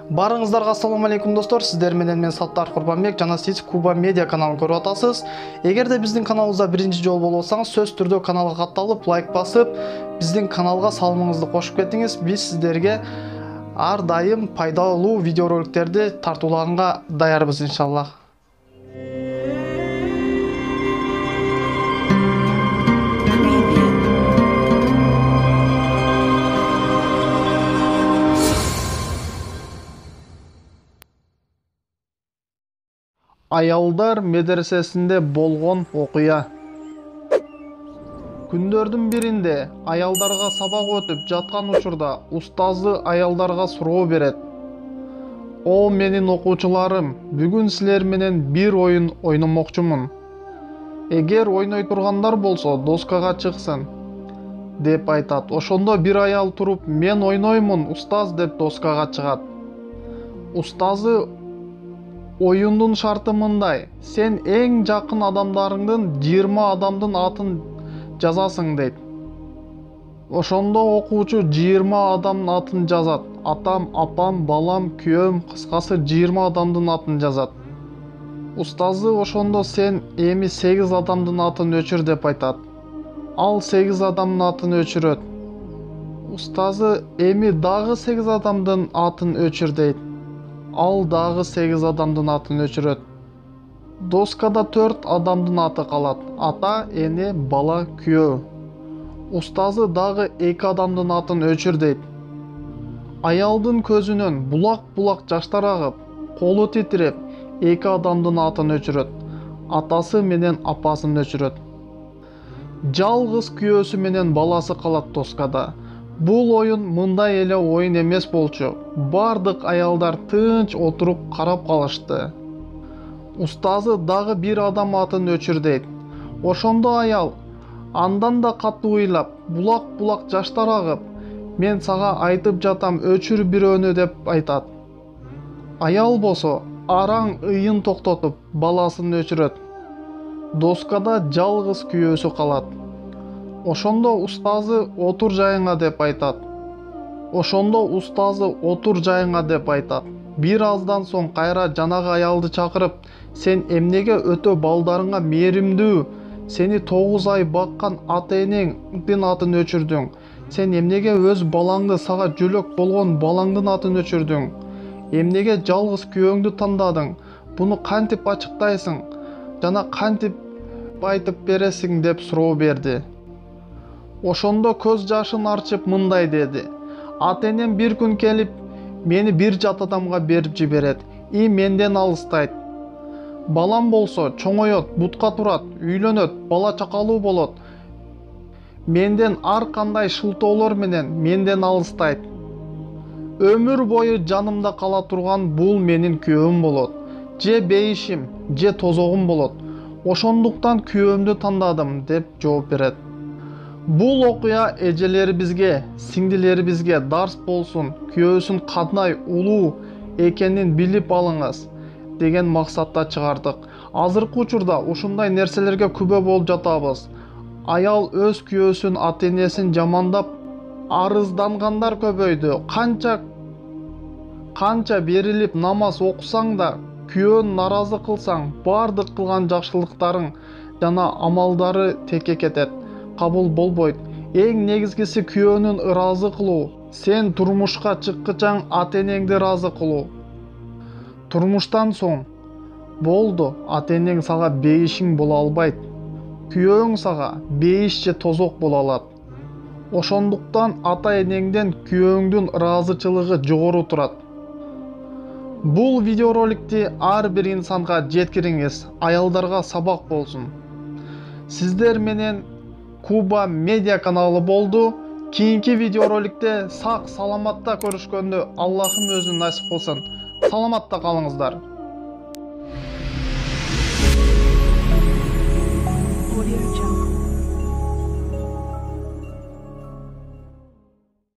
Барыңыздарга ассаламу алейкум достор, сиздер менен мен Саттар Курбанбек жана сиз Куба Медиа каналын көрүп атасыз. Эгерде биздин каналыбызда биринчи жолу болуп атсаңыз, сөз түрдө каналга катталып, лайк басып, биздин каналга салымыңызды кошуп кетиңиз. Биз сиздерге ар дайым пайдалуу видеороликтерди тартуулаганга даярбыз иншаллах. Аялдар медресесинде болгон окуя. Күндөрдүн биринде аялдарга сабак өтүп жаткан учурда устазы аялдарга суроо берет. О менин окуучуларым, бүгүн силер менен бир оюн ойномокчумун. Эгер ойной тургандар болсо, доскага чыксын, деп айтат. Ошондо бир аял туруп, мен ойноймун, устаз, деп доскага чыгат. Устазы оюндун шарты мындай: сен эң жакын адамдарыңдын 20 адамдын атын жазасың дейт. Ошондо окуучу 20 адамдын атын жазат. Атам, апам, балам, күйөөм, кыскасы 20 адамдын атын жазат. Устазы ошондо сен эми 8 адамдын атын өчүр деп айтат. Ал 8 адамдын атын өчүрөт. Устазы эми дагы 8 адамдын атын өчүр дейт. Ал дагы 8 адамдын атын өчүрөт. Доскада 4 адамдын аты калат. Ата, эне, бала, күйөө. Устазы дагы 2 адамдын атын өчүр дейт. Аялдын көзүнөн булак-булак жаштар агып, колу титиреп, 2 адамдын атын өчүрөт. Атасы менен апасын өчүрөт. Жалгыз күйөөсү менен баласы калат доскада. Бул оюн мындай эле оюн эмес болчу. Бардык аялдар тынч отуруп карап калышты. Устазы дагы бир адам атын өчүр дейт. Ошондо аял андан да катуу ыйлап, булак-булак жаштар агып, мен сага айтып жатам, өчүр бирөөнү, деп айтат. Аял болсо араң ыйын токтотуп, баласын өчүрөт. Доскада жалгыз күйөөсү калат. Ошондо устазы отур жайыңа деп айтат. Бир аздан соң кайра жанагы аялды чакырып, сен эмнеге өтө балдарыңа мээримдүү, сени 9 ай баккан ата-энеңдин атын өчүрдүң? Сен эмнеге өз балаңды, сага жөлөк болгон балаңдын атын өчүрдүң? Эмнеге жалгыз күйөөңдү тандадың? Буну кантип ачыктайсың? Жана кантип айтып бересиң, деп суроо берди. Ошондо көз жашын арчып мындай деди: ата-энем бир күн келип, мени бир жат адамга берип жиберет, и менден алыстайт. Балам болсо чоңойот, бутка турат, үйлөнөт, бала чакалуу болот. Менден ар кандай шылтоолор менен менден алыстайт. Өмүр бою жанымда кала турган бул менин күйөөм болот. Же бейишим, же тозогум болот. Ошондуктан күйөөмдү тандадым, деп жооп берет. Бул окуя эжелерибизге, сиңдилерибизге дарс болсун, күйөөсүн кандай улуу экенин билип алыңыз деген максатта чыгардык. Азыркы учурда ушундай нерселерге күбө болуп жатабыз. Аял өз күйөөсүн, ата-энесин жамандап арыздангандар көбөйдү. Канча берилип намаз окусаң да, күйөөн наразы кылсаң, бардык кылган жакшылыктарың жана амалдары текке кетет, кабыл болбойт. Эң негизгиси күйөөнүн ыраазы кылуу. Сен турмушка чыккычаң ата-энеңди ыраазы кылуу. Турмуштан соң болду, ата-энең сага бейишиң боло албайт. Күйөөң сага бейиш же тозок боло алат. Ошондуктан ата-энеңден күйөөңдүн ыраазычылыгы жогору турат. Бул видеороликти ар бир инсанга жеткириңиз, аялдарга сабак болсун. Сиздер менен Куба Медиа каналы болду. Кийинки видеороликте сак саламатта көрүшкөндө Аллахым өзү насип кылсын. Саламатта калыңыздар.